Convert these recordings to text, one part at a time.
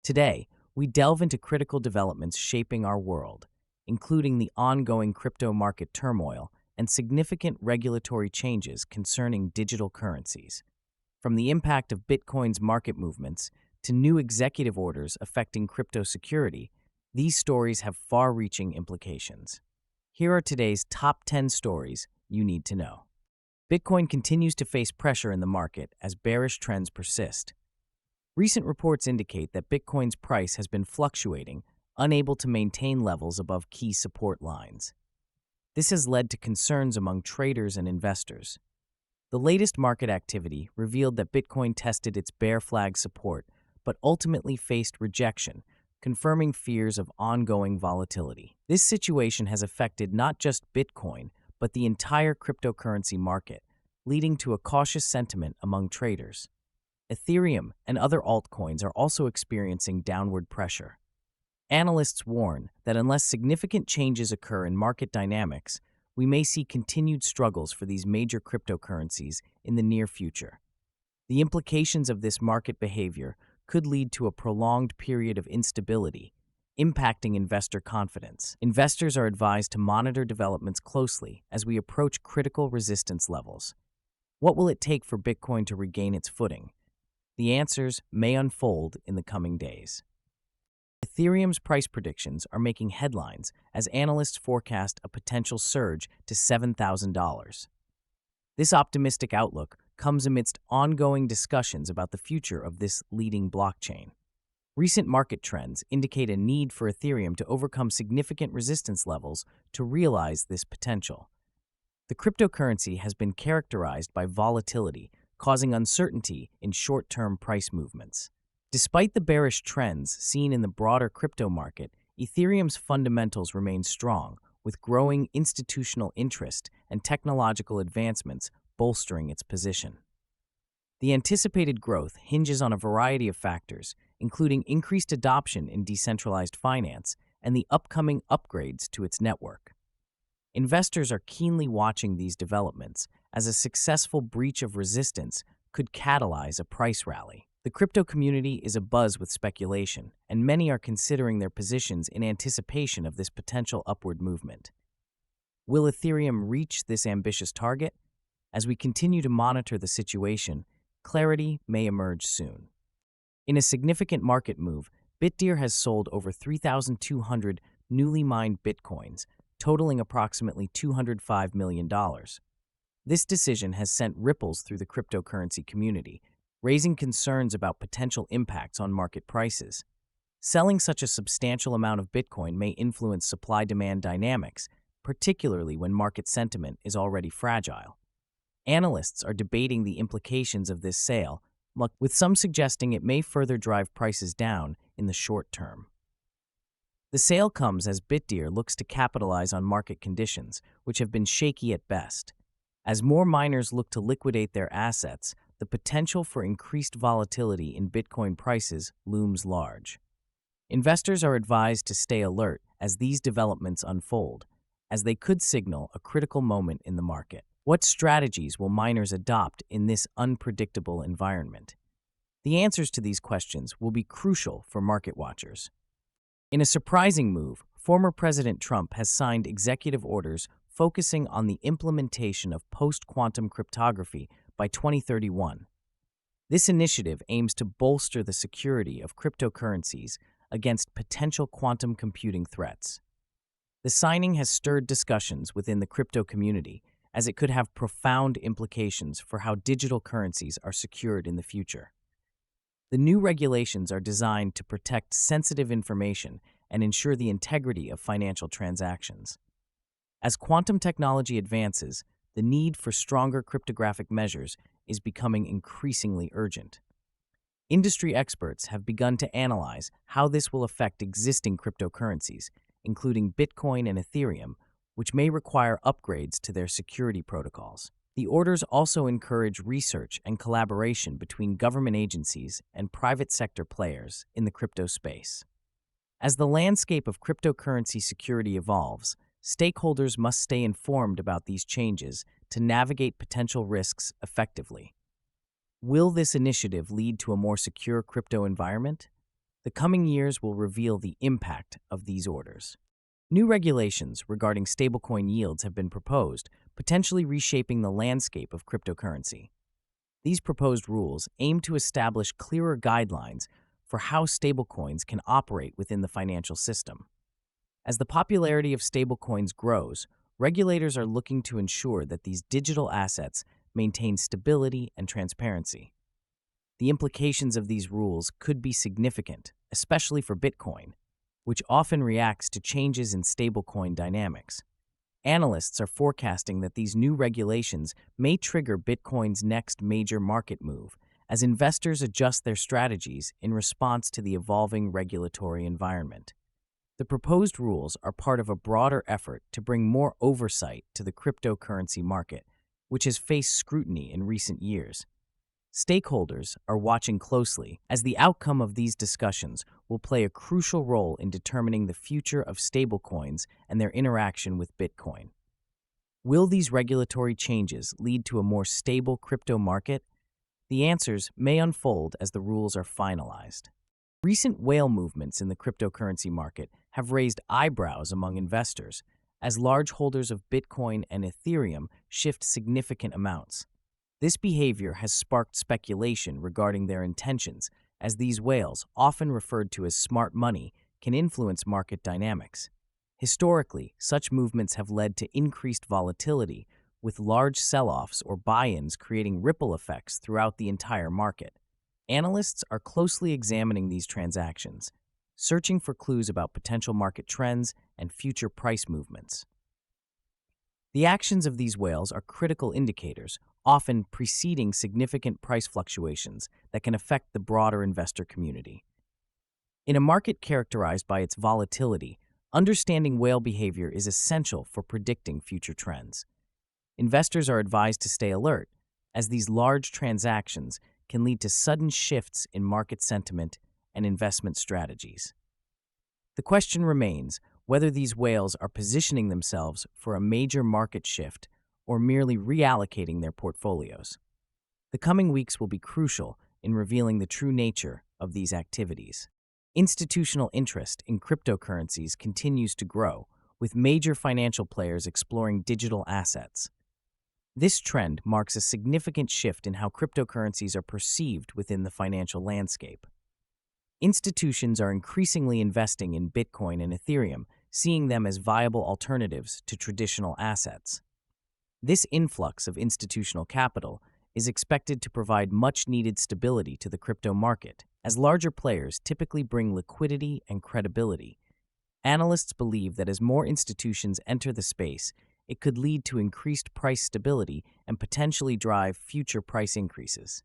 Today, we delve into critical developments shaping our world, including the ongoing crypto market turmoil and significant regulatory changes concerning digital currencies. From the impact of Bitcoin's market movements to new executive orders affecting crypto security, these stories have far-reaching implications. Here are today's top 10 stories you need to know. Bitcoin continues to face pressure in the market as bearish trends persist. Recent reports indicate that Bitcoin's price has been fluctuating, unable to maintain levels above key support lines. This has led to concerns among traders and investors. The latest market activity revealed that Bitcoin tested its bear flag support, but ultimately faced rejection, confirming fears of ongoing volatility. This situation has affected not just Bitcoin, but the entire cryptocurrency market, leading to a cautious sentiment among traders. Ethereum and other altcoins are also experiencing downward pressure. Analysts warn that unless significant changes occur in market dynamics, we may see continued struggles for these major cryptocurrencies in the near future. The implications of this market behavior could lead to a prolonged period of instability, impacting investor confidence. Investors are advised to monitor developments closely as we approach critical resistance levels. What will it take for Bitcoin to regain its footing? The answers may unfold in the coming days. Ethereum's price predictions are making headlines as analysts forecast a potential surge to $7,000. This optimistic outlook comes amidst ongoing discussions about the future of this leading blockchain. Recent market trends indicate a need for Ethereum to overcome significant resistance levels to realize this potential. The cryptocurrency has been characterized by volatility, causing uncertainty in short-term price movements. Despite the bearish trends seen in the broader crypto market, Ethereum's fundamentals remain strong, with growing institutional interest and technological advancements bolstering its position. The anticipated growth hinges on a variety of factors, including increased adoption in decentralized finance and the upcoming upgrades to its network. Investors are keenly watching these developments, as a successful breach of resistance could catalyze a price rally. The crypto community is abuzz with speculation, and many are considering their positions in anticipation of this potential upward movement. Will Ethereum reach this ambitious target? As we continue to monitor the situation, clarity may emerge soon. In a significant market move, Bitdeer has sold over 3,200 newly mined Bitcoins, totaling approximately $205 million. This decision has sent ripples through the cryptocurrency community, raising concerns about potential impacts on market prices. Selling such a substantial amount of Bitcoin may influence supply-demand dynamics, particularly when market sentiment is already fragile. Analysts are debating the implications of this sale, with some suggesting it may further drive prices down in the short term. The sale comes as Bitdeer looks to capitalize on market conditions, which have been shaky at best. As more miners look to liquidate their assets, the potential for increased volatility in Bitcoin prices looms large. Investors are advised to stay alert as these developments unfold, as they could signal a critical moment in the market. What strategies will miners adopt in this unpredictable environment? The answers to these questions will be crucial for market watchers. In a surprising move, former President Trump has signed executive orders focusing on the implementation of post-quantum cryptography by 2031. This initiative aims to bolster the security of cryptocurrencies against potential quantum computing threats. The signing has stirred discussions within the crypto community, as it could have profound implications for how digital currencies are secured in the future. The new regulations are designed to protect sensitive information and ensure the integrity of financial transactions. As quantum technology advances, the need for stronger cryptographic measures is becoming increasingly urgent. Industry experts have begun to analyze how this will affect existing cryptocurrencies, including Bitcoin and Ethereum, which may require upgrades to their security protocols. The orders also encourage research and collaboration between government agencies and private sector players in the crypto space. As the landscape of cryptocurrency security evolves, stakeholders must stay informed about these changes to navigate potential risks effectively. Will this initiative lead to a more secure crypto environment? The coming years will reveal the impact of these orders. New regulations regarding stablecoin yields have been proposed, potentially reshaping the landscape of cryptocurrency. These proposed rules aim to establish clearer guidelines for how stablecoins can operate within the financial system. As the popularity of stablecoins grows, regulators are looking to ensure that these digital assets maintain stability and transparency. The implications of these rules could be significant, especially for Bitcoin, which often reacts to changes in stablecoin dynamics. Analysts are forecasting that these new regulations may trigger Bitcoin's next major market move as investors adjust their strategies in response to the evolving regulatory environment. The proposed rules are part of a broader effort to bring more oversight to the cryptocurrency market, which has faced scrutiny in recent years. Stakeholders are watching closely as the outcome of these discussions will play a crucial role in determining the future of stablecoins and their interaction with Bitcoin. Will these regulatory changes lead to a more stable crypto market? The answers may unfold as the rules are finalized. Recent whale movements in the cryptocurrency market have raised eyebrows among investors as large holders of Bitcoin and Ethereum shift significant amounts. This behavior has sparked speculation regarding their intentions, as these whales, often referred to as smart money, can influence market dynamics. Historically, such movements have led to increased volatility, with large sell-offs or buy-ins creating ripple effects throughout the entire market. Analysts are closely examining these transactions, searching for clues about potential market trends and future price movements. The actions of these whales are critical indicators, often preceding significant price fluctuations that can affect the broader investor community. In a market characterized by its volatility, understanding whale behavior is essential for predicting future trends. Investors are advised to stay alert, as these large transactions can lead to sudden shifts in market sentiment and investment strategies. The question remains whether these whales are positioning themselves for a major market shift or merely reallocating their portfolios. The coming weeks will be crucial in revealing the true nature of these activities. Institutional interest in cryptocurrencies continues to grow, with major financial players exploring digital assets. This trend marks a significant shift in how cryptocurrencies are perceived within the financial landscape. Institutions are increasingly investing in Bitcoin and Ethereum, seeing them as viable alternatives to traditional assets. This influx of institutional capital is expected to provide much-needed stability to the crypto market, as larger players typically bring liquidity and credibility. Analysts believe that as more institutions enter the space, it could lead to increased price stability and potentially drive future price increases.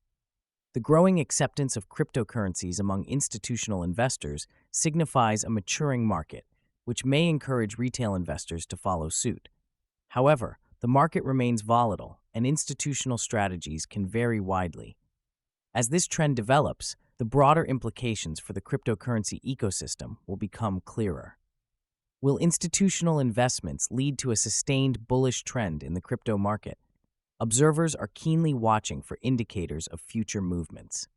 The growing acceptance of cryptocurrencies among institutional investors signifies a maturing market, which may encourage retail investors to follow suit. However, the market remains volatile, and institutional strategies can vary widely. As this trend develops, the broader implications for the cryptocurrency ecosystem will become clearer. Will institutional investments lead to a sustained bullish trend in the crypto market? Observers are keenly watching for indicators of future movements.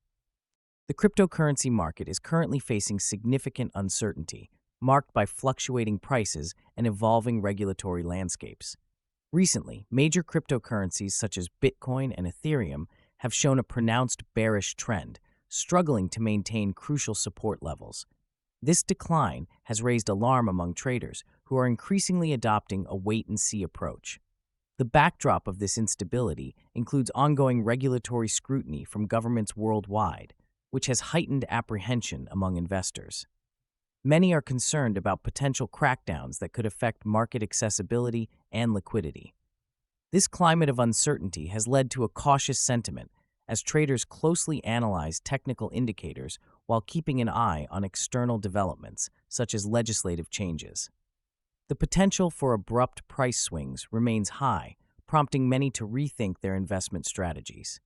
The cryptocurrency market is currently facing significant uncertainty, marked by fluctuating prices and evolving regulatory landscapes. Recently, major cryptocurrencies such as Bitcoin and Ethereum have shown a pronounced bearish trend, struggling to maintain crucial support levels. This decline has raised alarm among traders who are increasingly adopting a wait-and-see approach. The backdrop of this instability includes ongoing regulatory scrutiny from governments worldwide, which has heightened apprehension among investors. Many are concerned about potential crackdowns that could affect market accessibility and liquidity. This climate of uncertainty has led to a cautious sentiment as traders closely analyze technical indicators while keeping an eye on external developments, such as legislative changes. The potential for abrupt price swings remains high, prompting many to rethink their investment strategies.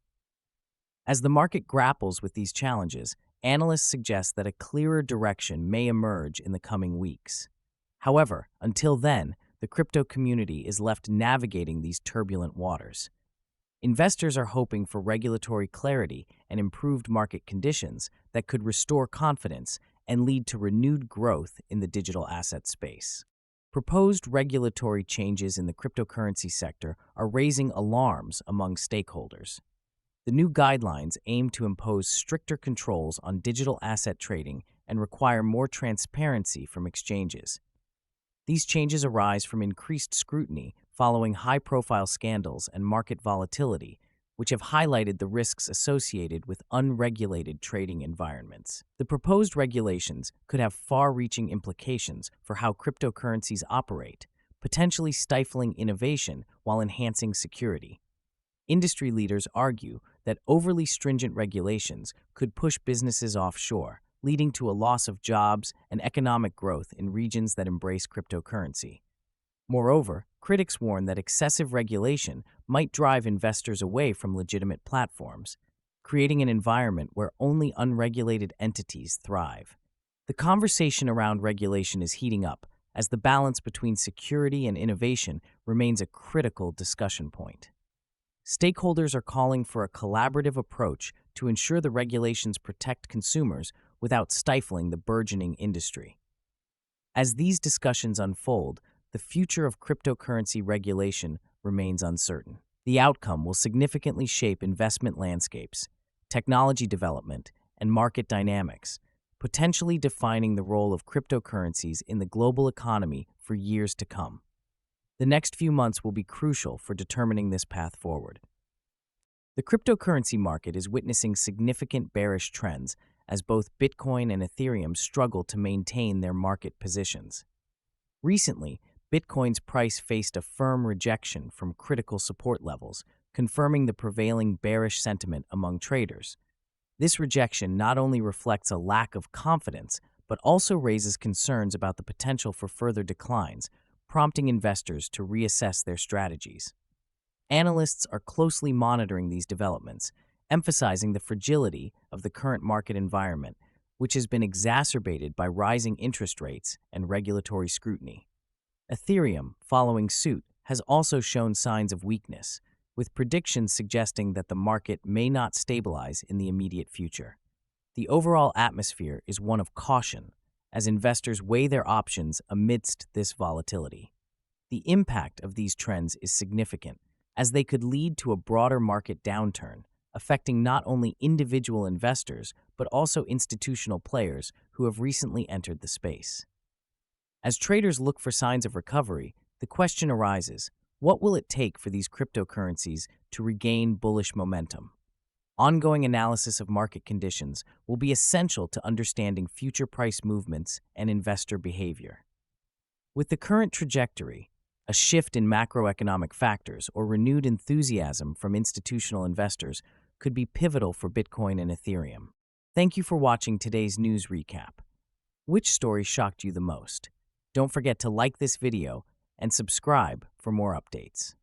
As the market grapples with these challenges, analysts suggest that a clearer direction may emerge in the coming weeks. However, until then, the crypto community is left navigating these turbulent waters. Investors are hoping for regulatory clarity and improved market conditions that could restore confidence and lead to renewed growth in the digital asset space. Proposed regulatory changes in the cryptocurrency sector are raising alarms among stakeholders. The new guidelines aim to impose stricter controls on digital asset trading and require more transparency from exchanges. These changes arise from increased scrutiny following high-profile scandals and market volatility, which have highlighted the risks associated with unregulated trading environments. The proposed regulations could have far-reaching implications for how cryptocurrencies operate, potentially stifling innovation while enhancing security. Industry leaders argue that overly stringent regulations could push businesses offshore, leading to a loss of jobs and economic growth in regions that embrace cryptocurrency. Moreover, critics warn that excessive regulation might drive investors away from legitimate platforms, creating an environment where only unregulated entities thrive. The conversation around regulation is heating up, as the balance between security and innovation remains a critical discussion point. Stakeholders are calling for a collaborative approach to ensure the regulations protect consumers without stifling the burgeoning industry. As these discussions unfold, the future of cryptocurrency regulation remains uncertain. The outcome will significantly shape investment landscapes, technology development, and market dynamics, potentially defining the role of cryptocurrencies in the global economy for years to come. The next few months will be crucial for determining this path forward. The cryptocurrency market is witnessing significant bearish trends as both Bitcoin and Ethereum struggle to maintain their market positions. Recently, Bitcoin's price faced a firm rejection from critical support levels, confirming the prevailing bearish sentiment among traders. This rejection not only reflects a lack of confidence, but also raises concerns about the potential for further declines, prompting investors to reassess their strategies. Analysts are closely monitoring these developments, emphasizing the fragility of the current market environment, which has been exacerbated by rising interest rates and regulatory scrutiny. Ethereum, following suit, has also shown signs of weakness, with predictions suggesting that the market may not stabilize in the immediate future. The overall atmosphere is one of caution, as investors weigh their options amidst this volatility. The impact of these trends is significant, as they could lead to a broader market downturn, affecting not only individual investors but also institutional players who have recently entered the space. As traders look for signs of recovery, the question arises, what will it take for these cryptocurrencies to regain bullish momentum? Ongoing analysis of market conditions will be essential to understanding future price movements and investor behavior. With the current trajectory, a shift in macroeconomic factors or renewed enthusiasm from institutional investors could be pivotal for Bitcoin and Ethereum. Thank you for watching today's news recap. Which story shocked you the most? Don't forget to like this video and subscribe for more updates.